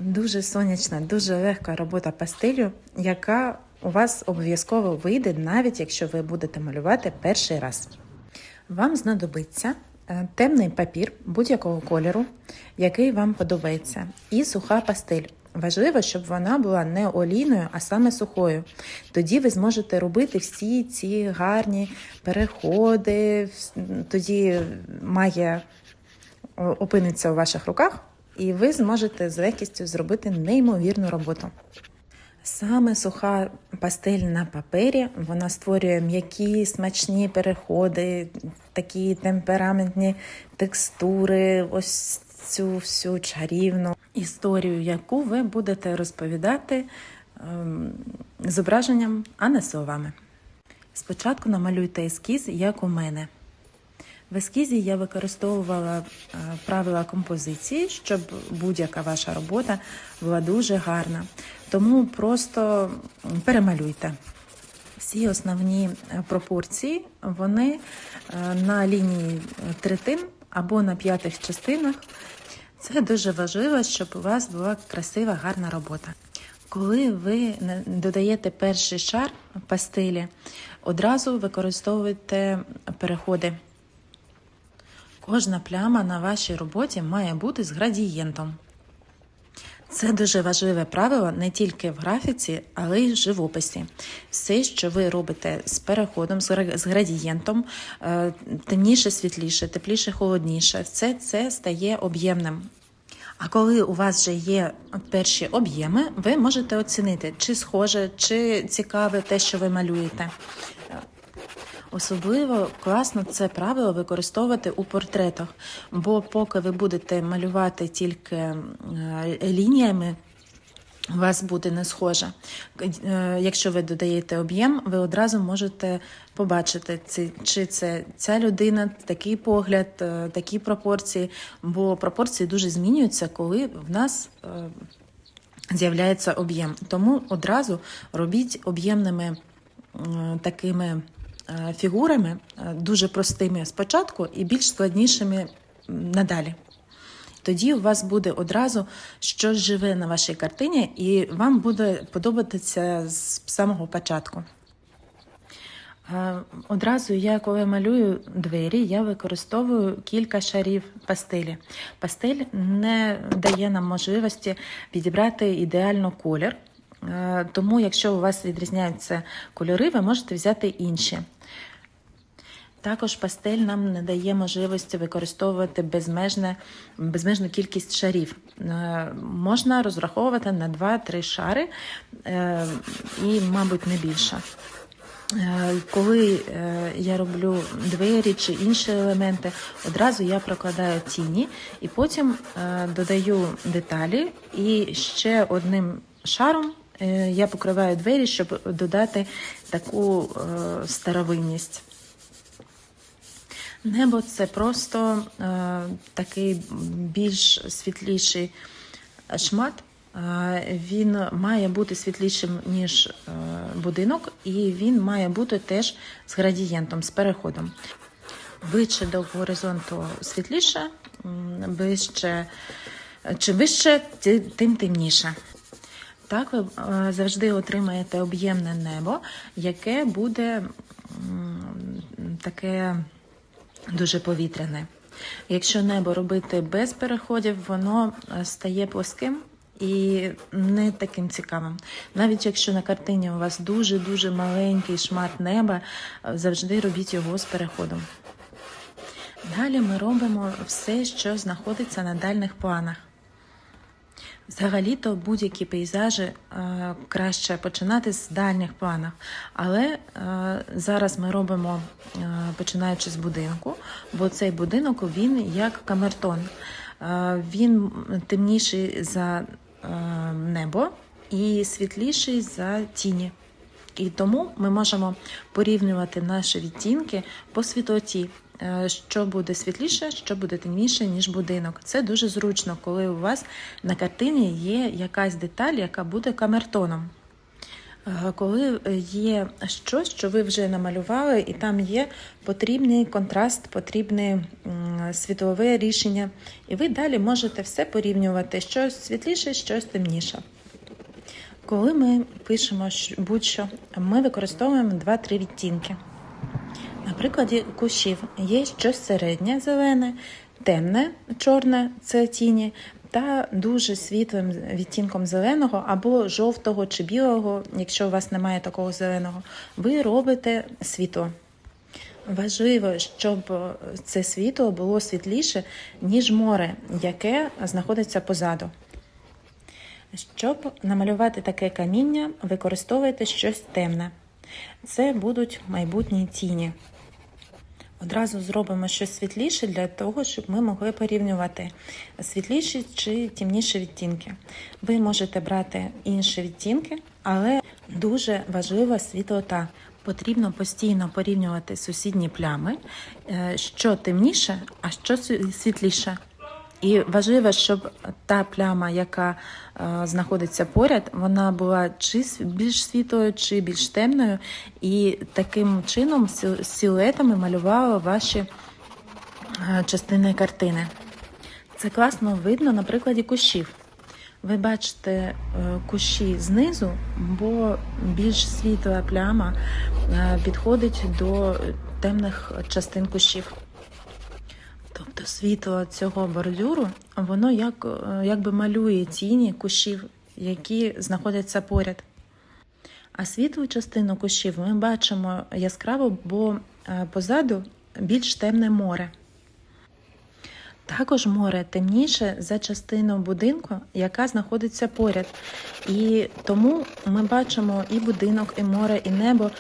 Дуже сонячна, дуже легка робота пастелью, яка у вас обов'язково вийде, навіть якщо ви будете малювати перший раз. Вам знадобиться темний папір будь-якого кольору, який вам подобається, і суха пастель. Важливо, щоб вона була не олійною, а саме сухою. Тоді ви зможете робити всі ці гарні переходи, тоді магія опиниться у ваших руках, і ви зможете з легкістю зробити неймовірну роботу. Саме суха пастель на папері, вона створює м'які, смачні переходи, такі темпераментні текстури, ось цю всю чарівну історію, яку ви будете розповідати зображенням, а не словами. Спочатку намалюйте ескіз, як у мене. В ескізі я використовувала правила композиції, щоб будь-яка ваша робота була дуже гарна. Тому просто перемалюйте. Всі основні пропорції, вони на лінії третин або на п'ятих частинах. Це дуже важливо, щоб у вас була красива, гарна робота. Коли ви додаєте перший шар пастелі, одразу використовуйте переходи. Кожна пляма на вашій роботі має бути з градієнтом. Це дуже важливе правило не тільки в графіці, але й в живописі. Все, що ви робите з переходом, з градієнтом, темніше, світліше, тепліше, холодніше, все це стає об'ємним. А коли у вас вже є перші об'єми, ви можете оцінити, чи схоже, чи цікаве те, що ви малюєте. Особливо класно це правило використовувати у портретах, бо поки ви будете малювати тільки лініями, у вас буде не схоже. Якщо ви додаєте об'єм, ви одразу можете побачити, чи це ця людина, такий погляд, такі пропорції, бо пропорції дуже змінюються, коли в нас з'являється об'єм. Тому одразу робіть об'ємними такими фігурами, дуже простими спочатку і більш складнішими надалі. Тоді у вас буде одразу щось живе на вашій картині, і вам буде подобатися з самого початку. Одразу я, коли малюю двері, я використовую кілька шарів пастелі. Пастель не дає нам можливості підібрати ідеально колір, тому якщо у вас відрізняються кольори, ви можете взяти інші. Також пастель нам не дає можливості використовувати безмежну кількість шарів. Можна розраховувати на 2-3 шари і, мабуть, не більше. Коли я роблю двері чи інші елементи, одразу я прокладаю тіні і потім додаю деталі і ще одним шаром я покриваю двері, щоб додати таку старовинність. Небо – це просто такий більш світліший шмат. Він має бути світлішим, ніж будинок, і він має бути теж з градієнтом, з переходом. Вище до горизонту світліше, чим вище, тим темніше. Так ви завжди отримаєте об'ємне небо, яке буде таке дуже повітряне. Якщо небо робити без переходів, воно стає плоским і не таким цікавим. Навіть якщо на картині у вас дуже-дуже маленький шмат неба, завжди робіть його з переходом. Далі ми робимо все, що знаходиться на дальніх планах. Взагалі-то будь-які пейзажі краще починати з дальніх планів, але зараз ми робимо, починаючи з будинку, бо цей будинок, він як камертон. Він темніший за небо і світліший за тіні. І тому ми можемо порівнювати наші відтінки по світлоті, що буде світліше, що буде темніше, ніж будинок. Це дуже зручно, коли у вас на картині є якась деталь, яка буде камертоном. Коли є щось, що ви вже намалювали, і там є потрібний контраст, потрібне світлове рішення, і ви далі можете все порівнювати, щось світліше, щось темніше. Коли ми пишемо будь-що, ми використовуємо 2-3 відтінки. На прикладі кущів є щось середнє зелене, темне чорне – це тіні, та дуже світлим відтінком зеленого або жовтого чи білого, якщо у вас немає такого зеленого, ви робите світло. Важливо, щоб це світло було світліше, ніж море, яке знаходиться позаду. Щоб намалювати таке каміння, використовуйте щось темне. Це будуть майбутні тіні. Одразу зробимо щось світліше для того, щоб ми могли порівнювати світліші чи темніші відтінки. Ви можете брати інші відтінки, але дуже важлива світлота. Потрібно постійно порівнювати сусідні плями, що темніше, а що світліше. І важливо, щоб та пляма, яка знаходиться поряд, вона була чи більш світлою, чи більш темною, і таким чином силуетами малювала ваші частини картини. Це класно видно на прикладі кущів. Ви бачите кущі знизу, бо більш світла пляма підходить до темних частин кущів. Тобто світло цього бордюру, воно якби малює тіні кущів, які знаходяться поряд. А світлу частину кущів ми бачимо яскраво, бо позаду більш темне море. Також море темніше за частину будинку, яка знаходиться поряд. І тому ми бачимо і будинок, і море, і небо,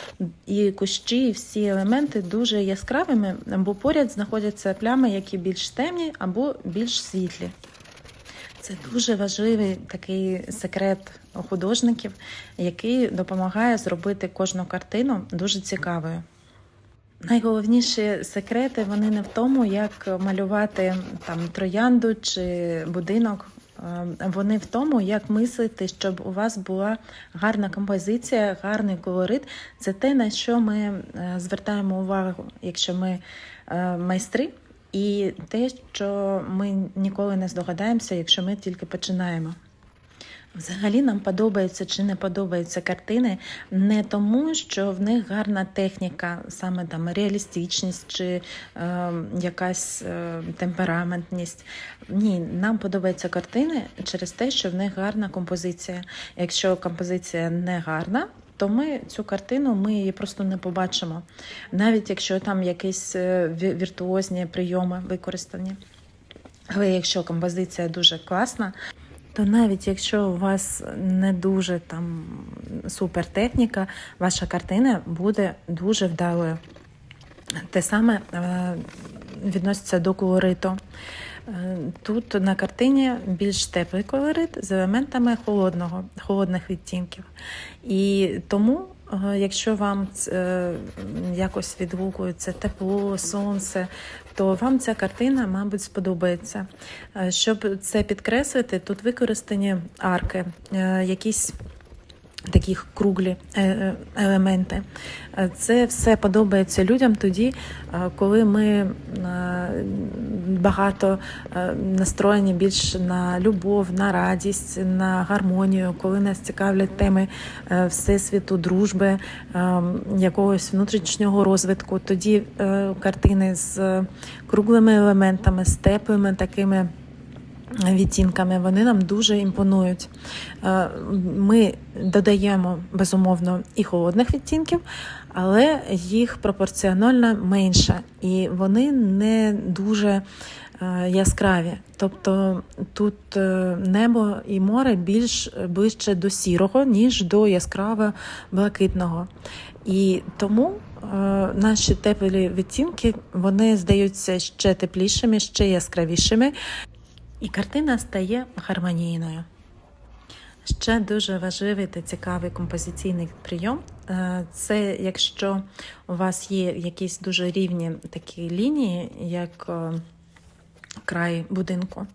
і кущі, і всі елементи дуже яскравими, бо поряд знаходяться плями, які більш темні або більш світлі. Це дуже важливий такий секрет художників, який допомагає зробити кожну картину дуже цікавою. Найголовніші секрети, вони не в тому, як малювати троянду чи будинок. Вони в тому, як мислити, щоб у вас була гарна композиція, гарний колорит. Це те, на що ми звертаємо увагу, якщо ми майстри, і те, що ми ніколи не здогадаємося, якщо ми тільки починаємо. Взагалі нам подобаються чи не подобаються картини не тому, що в них гарна техніка, саме реалістичність чи якась темпераментність. Ні, нам подобаються картини через те, що в них гарна композиція. Якщо композиція не гарна, то ми цю картину її просто не побачимо. Навіть якщо там якісь віртуозні прийоми використані. Але якщо композиція дуже класна, то навіть якщо у вас не дуже супер техніка, ваша картина буде дуже вдалою. Те саме відноситься до колориту. Тут на картині більш теплий колорит з елементами холодних відтінків. І тому, якщо вам якось відгукується тепло, сонце, то вам ця картина, мабуть, сподобається. Щоб це підкреслити, тут використані арки, якісь такі круглі елементи. Це все подобається людям тоді, коли ми багато настроєні більш на любов, на радість, на гармонію, коли нас цікавлять теми всесвіту, дружби, якогось внутрішнього розвитку. Тоді картини з круглими елементами, з теплими такими відтінками, вони нам дуже імпонують. Ми додаємо, безумовно, і холодних відтінків, але їх пропорціонально менше, і вони не дуже яскраві. Тобто тут небо і море більш ближче до сірого, ніж до яскраво блакитного. І тому наші теплі відтінки, вони здаються ще теплішими, ще яскравішими, і картина стає гармонійною. Ще дуже важливий та цікавий композиційний прийом – це якщо у вас є якісь дуже рівні такі лінії, як край будинку.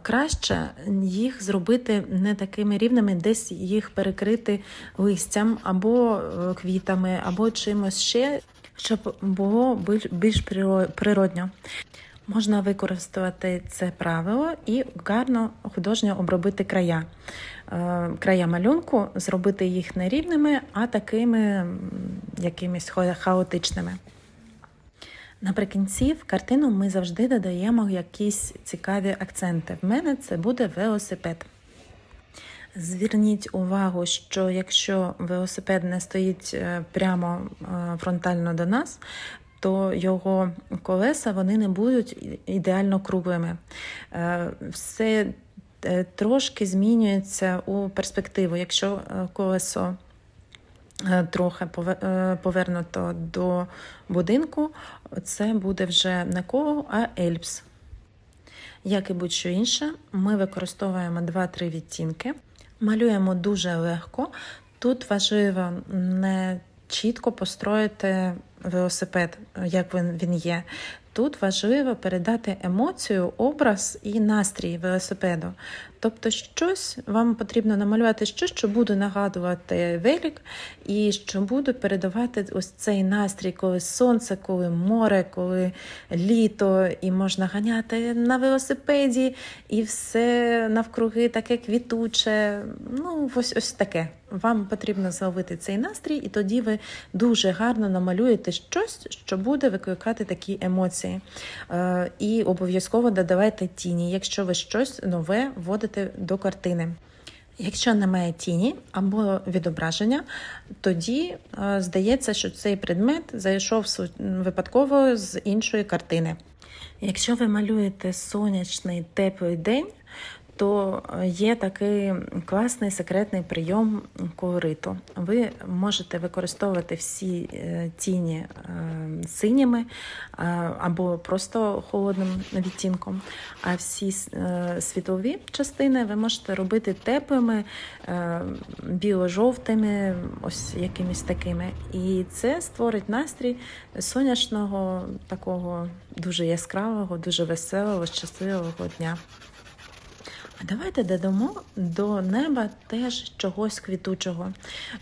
Краще їх зробити не такими рівними, десь їх перекрити листям або квітами, або чимось ще, щоб було більш природньо. Можна використати це правило і гарно художньо обробити края. Края малюнку, зробити їх не рівними, а такими якимись хаотичними. Наприкінці в картину ми завжди додаємо якісь цікаві акценти. В мене це буде велосипед. Зверніть увагу, що якщо велосипед не стоїть прямо фронтально до нас, то його колеса вони не будуть ідеально круглими. Все трошки змінюється у перспективу. Якщо колесо трохи повернуто до будинку, це буде вже не коло, а ельпс. Як і будь-що інше, ми використовуємо 2-3 відтінки, малюємо дуже легко. Тут важливо не чітко построїти велосипед, як він є. Тут важливо передати емоцію, образ і настрій велосипеду. Тобто вам потрібно намалювати щось, що буде нагадувати велик, і що буде передавати ось цей настрій, коли сонце, коли море, коли літо, і можна ганяти на велосипеді, і все навкруги таке квітуче. Ось таке. Вам потрібно зловити цей настрій, і тоді ви дуже гарно намалюєте щось, що буде викликати такі емоції. І обов'язково додавайте тіні, якщо ви щось нове вводите до картини. Якщо немає тіні або відображення, тоді здається, що цей предмет зайшов випадково з іншої картини. Якщо ви малюєте сонячний теплий день, то є такий класний секретний прийом колориту. Ви можете використовувати всі тіні синіми або просто холодним відтінком, а всі світлові частини ви можете робити теплими, біло-жовтими, ось якимись такими. І це створить настрій сонячного, такого дуже яскравого, дуже веселого, щасливого дня. Давайте додамо до неба теж чогось квітучого,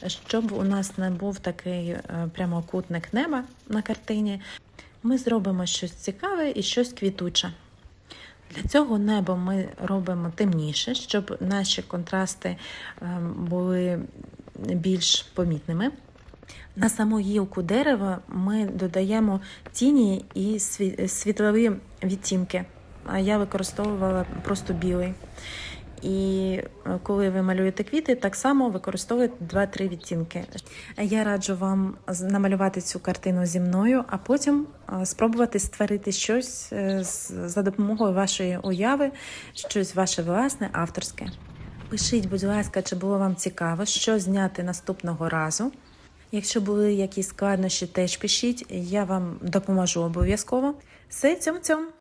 щоб у нас не був такий прямокутник неба на картині. Ми зробимо щось цікаве і щось квітуче. Для цього небо ми робимо темніше, щоб наші контрасти були більш помітними. На саму гілку дерева ми додаємо тіні і світлові відтінки. А я використовувала просто білий. І коли ви малюєте квіти, так само використовуйте 2-3 відтінки. Я раджу вам намалювати цю картину зі мною, а потім спробувати створити щось за допомогою вашої уяви, щось ваше власне, авторське. Пишіть, будь ласка, чи було вам цікаво, що зняти наступного разу. Якщо були якісь складнощі, теж пишіть, я вам допоможу обов'язково. Все, цьом-цьом!